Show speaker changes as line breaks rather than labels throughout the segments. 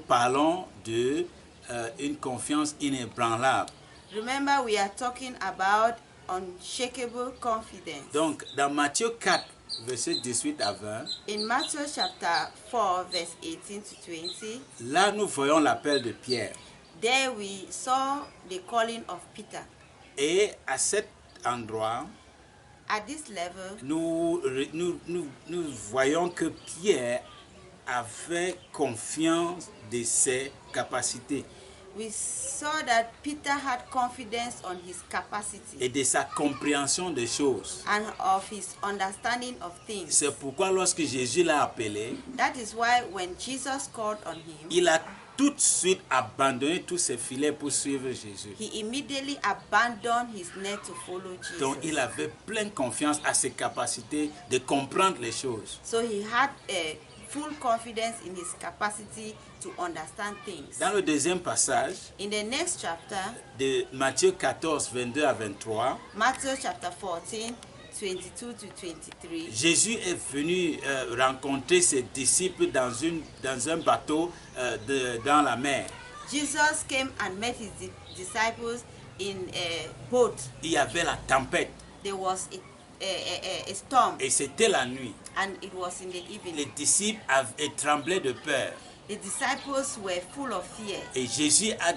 Parlons de une confiance inébranlable.
Remember, we are talking about unshakable confidence.
Donc, dans Matthieu 4, verset 18 à 20,
In Matthew chapter 4, verse 18 to 20,
là nous voyons l'appel de Pierre.
there we saw the calling of Peter.
Et à cet endroit,
At this level,
nous voyons que Pierre avait confiance de ses capacités
we saw that Peter had confidence on his capacity
et de sa compréhension des choses.
and of his understanding of things.
C'est pourquoi lorsque Jésus l'a appelé,
That is why when Jesus called on him,
il a tout de suite abandonné tous ses filets pour suivre Jésus.
he immediately abandoned his net to follow Jesus.
Donc il avait pleine confiance à ses capacités de comprendre les choses.
So he had a full confidence in his capacity to understand things.
Dans le deuxième passage
In the next chapter,
de Matthieu 14, 22 à 23,
Matthew chapter 14, 22 to 23,
Jésus est venu rencontrer ses disciples dans un bateau dans la mer.
Jesus came and met his disciples in a boat.
Il y avait la tempête
There was a storm,
et c'était la nuit.
and it was in the evening.
Les disciples avaient tremblé de peur.
The disciples were full of fear.
Et Jésus a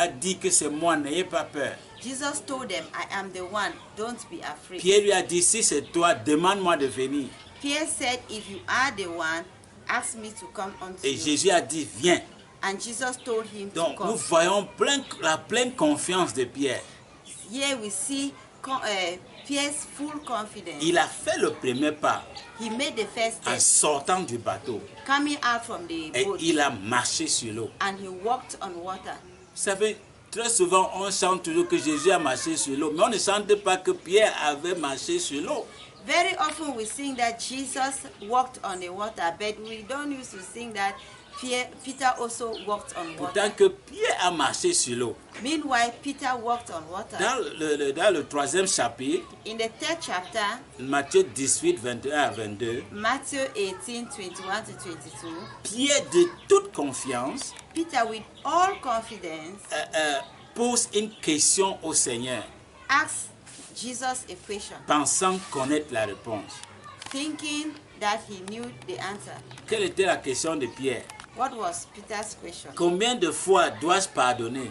dit que c'est moi, n'ayez pas peur.
Jesus told them, I am the one, don't be afraid.
Pierre lui a dit, si c'est toi, demande-moi de venir.
Pierre said, if you are the one, ask me to come unto
Et
you.
Jésus a dit, viens.
And Jesus told him to
Donc nous
come.
voyons la pleine confiance de Pierre.
Here we see Pierre's full confidence.
Il a fait le premier pas
He made the first
en
step,
sortant du bateau.
coming out from the
Et
boat,
il a marché sur l'eau.
and he walked on water.
Vous savez, très souvent on chante toujours que Jésus a marché sur l'eau, mais on ne chante pas que Pierre avait marché sur l'eau.
Very often we sing that Jesus walked on the water, but we don't used to sing that Peter also walked on water.
Pourtant que Pierre a marché sur l'eau.
Meanwhile, Peter walked on water.
Dans le troisième chapitre,
In the third chapter,
Matthieu 18, 21 à 22,
Matthew 18, 21 to 22,
Pierre de toute confiance
Peter, with all confidence,
pose une question au Seigneur,
asked Jesus a question,
pensant connaître la réponse.
thinking that he knew the answer.
Quelle était la question de Pierre?
What was Peter's question?
Combien de fois dois-je pardonner?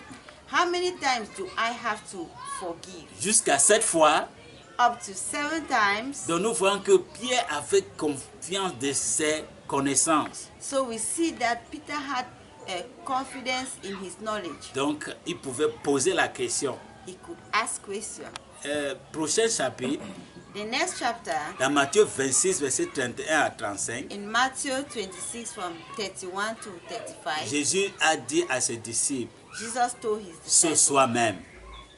How many times do I have to forgive?
Jusqu'à 7 fois.
Up to 7 times.
Donc nous voyons que Pierre avait confiance de ses connaissances.
So we see that Peter had confidence in his knowledge.
Donc il pouvait poser la question.
He could ask questions.
Prochain chapitre,
The next chapter,
dans Matthieu 26, verset 31 à 35,
in Matthew 26 from 31 to 35,
Jésus a dit à ses disciples,
Jesus told his
ce
disciples,
soir même,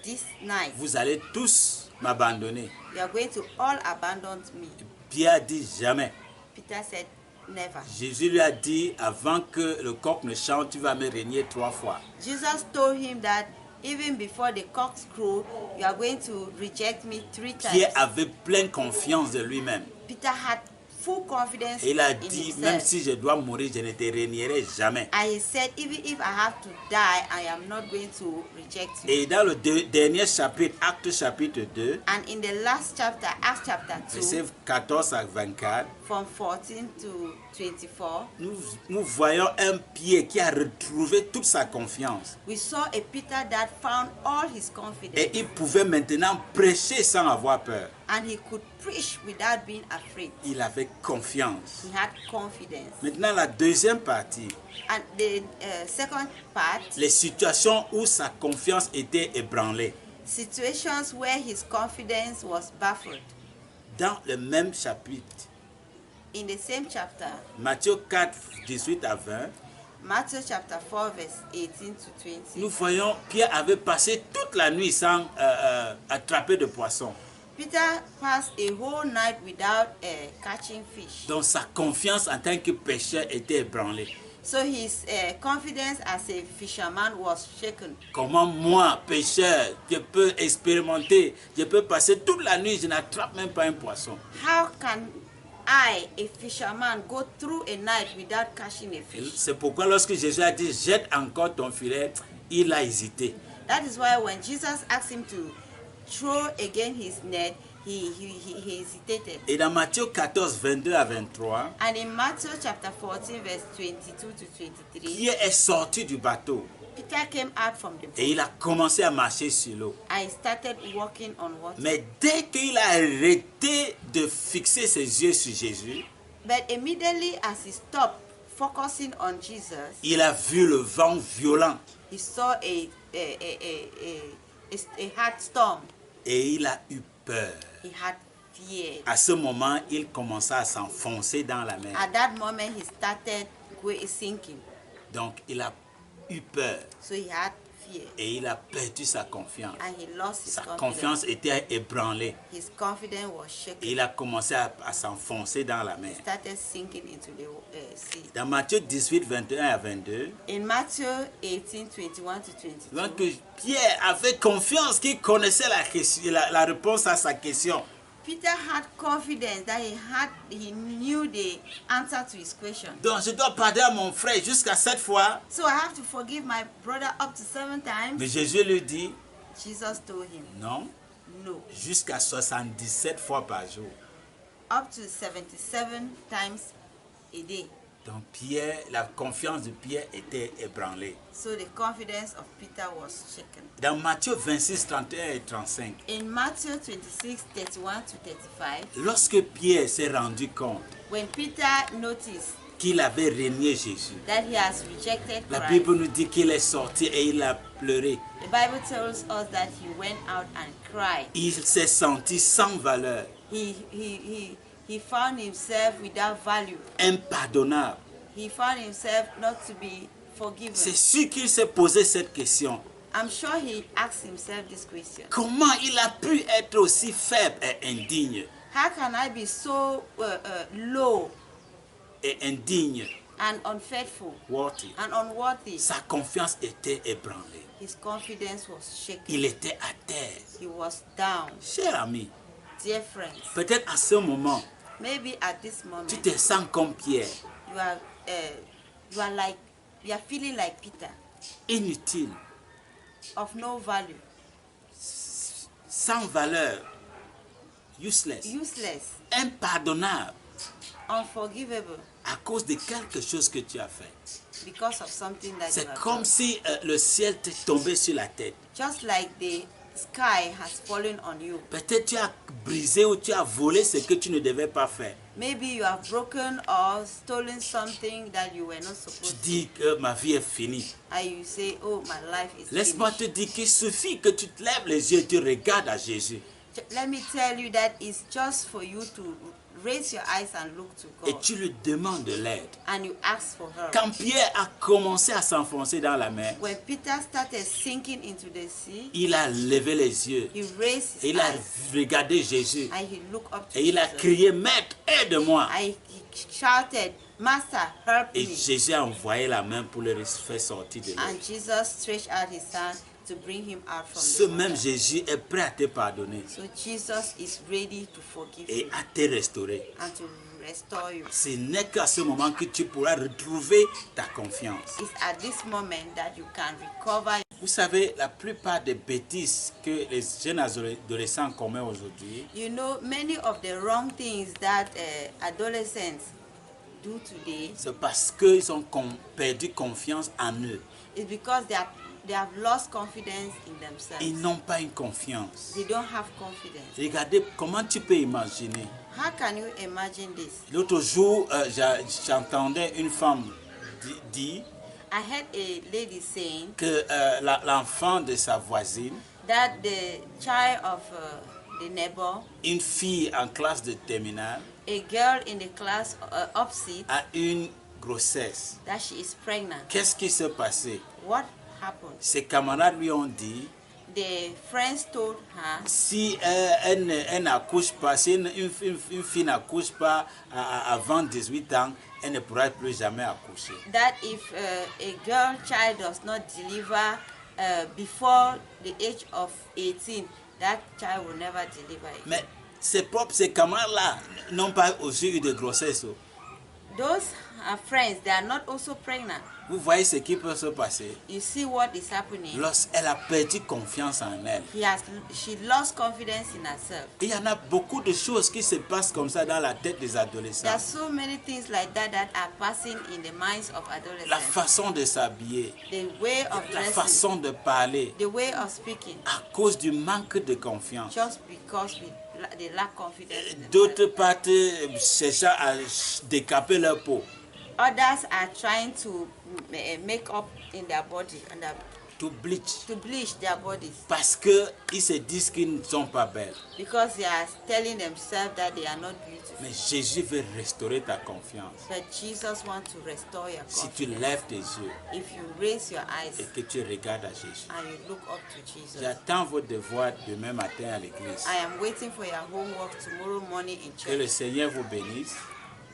this night
vous allez tous m'abandonner.
you are going to all abandon me.
Pierre a dit jamais.
Peter said, never.
Jésus lui a dit, avant que le coq ne chante, tu vas me régner 3 fois.
Jesus told him that even before the cocks crow, you are going to reject me 3 times.
Pierre avait pleine confiance de lui-même.
Peter had full confidence
Et il a
in
dit, même
himself.
si je dois mourir, je ne te régnerai jamais.
And he said, even if I have to die, I am not going to reject you.
Et dans le dernier chapitre, Acte chapitre 2,
And in the last chapter, Acts chapter 2,
verset 14 à 24,
from 14 to 24,
nous voyons un Pierre qui a retrouvé toute sa confiance.
we saw a Peter that found all his
Et
confidence,
il pouvait maintenant prêcher sans avoir peur.
and he could preach without being afraid.
Il avait confiance.
He had confidence.
Maintenant, la deuxième partie,
And the second part,
les situations où sa confiance était ébranlée.
situations where his confidence was baffled.
Dans le même chapitre,
In the same chapter,
Matthieu 4, 18 à 20,
Matthew chapter 4, verse 18 to 20,
nous voyons Pierre avait passé toute la nuit sans attraper de poisson.
Peter passed a whole night without catching fish.
Donc sa confiance en tant que pêcheur était ébranlée.
So his confidence as a fisherman was shaken.
Comment moi, pêcheur, je peux expérimenter, je peux passer toute la nuit, je n'attrape même pas un poisson.
How can I, a fisherman, go through a night without catching a fish?
C'est pourquoi lorsque Jésus a dit jette encore ton filet, il a hésité.
That is why when Jesus asked him to throw again his net, he hesitated.
Et dans Matthieu 14, 22 à 23,
And in Matthew chapter 14, verse 22 to 23,
Pierre est sorti du bateau
Peter came out from the boat
et il a commencé à marcher sur l'eau.
and he started walking on water.
Mais dès qu'il a arrêté de fixer ses yeux sur Jésus,
But immediately as he stopped focusing on Jesus,
il a vu le vent violent
he saw a hard storm.
et il a eu peur.
He had fear.
À ce moment, il commença à s'enfoncer dans la mer.
At that moment, he started sinking.
Donc, il a eu peur
So he had fear
et il a perdu sa confiance.
and he lost his
Sa
confidence.
confiance était ébranlée.
His confidence was
Et
shaken.
il a commencé à s'enfoncer dans la mer.
He started sinking into the sea.
Dans Matthieu 18, 21 à 22,
In Matthew 18, 21 to 22,
donc Pierre avait confiance qu'il connaissait la réponse à sa question.
Peter had confidence that he knew the answer to his question.
Donc je dois pardonner à mon frère jusqu'à 7 fois.
So I have to forgive my brother up to 7 times.
Mais Jésus lui dit,
Jesus told him,
non,
no,
jusqu'à 77 fois par jour.
up to 77 times a day.
Donc Pierre, la confiance de Pierre était ébranlée.
So the confidence of Peter was shaken.
Dans Matthieu 26, 31 et 35,
In Matthew 26, 31 to 35,
lorsque Pierre s'est rendu compte
when Peter noticed
qu'il avait renié Jésus,
that he has rejected
la
Christ,
Bible nous dit qu'il est sorti et il a pleuré.
the Bible tells us that he went out and cried.
Il s'est senti sans valeur,
He found himself without value.
impardonnable.
He found himself not to be forgiven.
C'est sûr qu'il s'est posé cette question.
I'm sure he asked himself this question.
Comment il a pu être aussi faible et indigne
How can I be so low
et indigne,
and unfaithful
worthy.
and unworthy?
Sa confiance était ébranlée.
His confidence was shaken.
Il était à terre.
He was down.
Cher ami,
Dear friends,
peut-être à ce moment,
maybe at this moment
tu te sens comme Pierre,
you are feeling like Peter,
inutile,
of no value,
sans valeur, useless,
useless,
impardonnable,
unforgivable
à cause de quelque chose que tu as fait.
because of something that you
C'est
have
comme
done.
si le ciel t'est tombé sur la tête.
Just like the sky has fallen on you.
Peut-être tu as brisé ou tu as volé ce que tu ne devais pas faire.
Maybe you have broken or stolen something that you were not
Tu
supposed to.
dis que ma vie est finie.
And you say, oh, my life is
Laisse-moi te
finished.
dire qu'il suffit que tu te lèves les yeux et tu regardes à Jésus.
Let me tell you that it's just for you to raise your eyes and look to
Et
God.
tu lui demandes de l'aide.
And you ask for her.
Quand Pierre a commencé à s'enfoncer dans la mer,
When Peter started sinking into the sea,
il a levé les yeux.
he raised
Et
his
il a
eyes
regardé Jésus.
and he looked up to
Et il a
Jesus.
crié, Maître, aide-moi.
And he shouted, Master, help
Et
me.
Jésus a envoyé la main pour le faire sortir de l'eau.
And Jesus stretched out his hand to bring him out from
Ce
the
même
water.
Jésus est prêt à te pardonner
So Jesus is ready to forgive
et
you
à te restaurer.
and to restore you.
Ce n'est qu'à ce moment que tu pourras retrouver ta confiance.
It's at this moment that you can recover.
Vous savez, la plupart des bêtises que les jeunes adolescents commettent aujourd'hui,
You know, many of the wrong things that adolescents do today
c'est parce qu'ils ont perdu confiance en eux.
is because they have lost confidence in themselves.
Ils n'ont pas une confiance.
They don't have confidence.
Regardez comment tu peux imaginer.
How can you imagine this?
L'autre jour, j'entendais une femme dire
I heard a lady saying
que l'enfant de sa voisine,
that the child of the neighbor,
une fille en classe de terminale,
a girl in the class opposite,
a une grossesse.
that she is pregnant.
Qu'est-ce qui s'est passé?
What happened?
Ses camarades lui ont dit,
The friends told her
si elle n'accouche pas, si une fille n'accouche pas avant 18 ans, elle ne pourra plus jamais accoucher.
that if a girl child does not deliver before the age of 18, that child will never deliver it.
Mais ses camarades-là n'ont pas aussi eu de grossesse.
Those are friends, they are not also pregnant.
Vous voyez ce qui peut se passer
You see what is happening.
lorsqu'elle a perdu confiance en elle.
She lost confidence in herself.
Il y en a beaucoup de choses qui se passent comme ça dans la tête des adolescents.
There are so many things like that that are passing in the minds of
La
adolescents.
façon de s'habiller,
The way of
la
dressing,
façon de parler,
the way of speaking,
à cause du manque de confiance.
just because they lack confidence in
D'autres
themselves.
partent cherchant à décaper leur peau,
Others are trying to make up in their body and
to bleach,
to bleach their bodies
parce qu'ils se disent qu'ils ne sont pas belles.
because they are telling themselves that they are not beautiful.
Mais Jésus veut restaurer ta confiance.
But Jesus wants to restore your
Si tu
confidence.
lèves tes yeux
If you raise your
et
eyes
que tu regardes à Jésus.
and you look up to Jesus.
J'attends vos devoirs demain matin à l'église.
I am waiting for your homework tomorrow morning in
Que le
church.
Seigneur vous bénisse.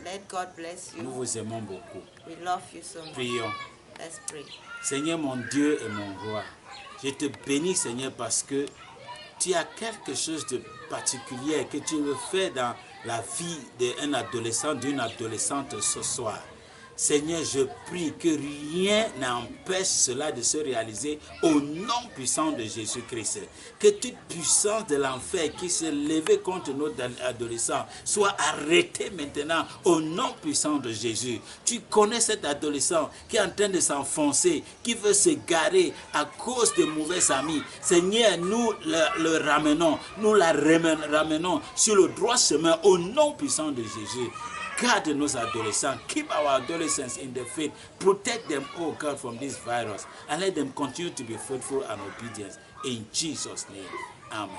Let God bless
Nous
you.
vous aimons beaucoup.
We love you so much.
Prions.
Let's pray.
Seigneur mon Dieu et mon roi, je te bénis Seigneur parce que tu as quelque chose de particulier que tu veux faire dans la vie d'un adolescent, d'une adolescente ce soir. Seigneur, je prie que rien n'empêche cela de se réaliser au nom puissant de Jésus-Christ. Que toute puissance de l'enfer qui s'est levée contre nos adolescents soit arrêtée maintenant au nom puissant de Jésus. Tu connais cet adolescent qui est en train de s'enfoncer, qui veut se garer à cause de mauvais amis. Seigneur, nous le ramenons, nous la ramenons sur le droit chemin au nom puissant de Jésus. Guard nos adolescents. Keep our adolescents in the faith. Protect them, oh God, from this virus. And let them continue to be faithful and obedient. In Jesus' name. Amen.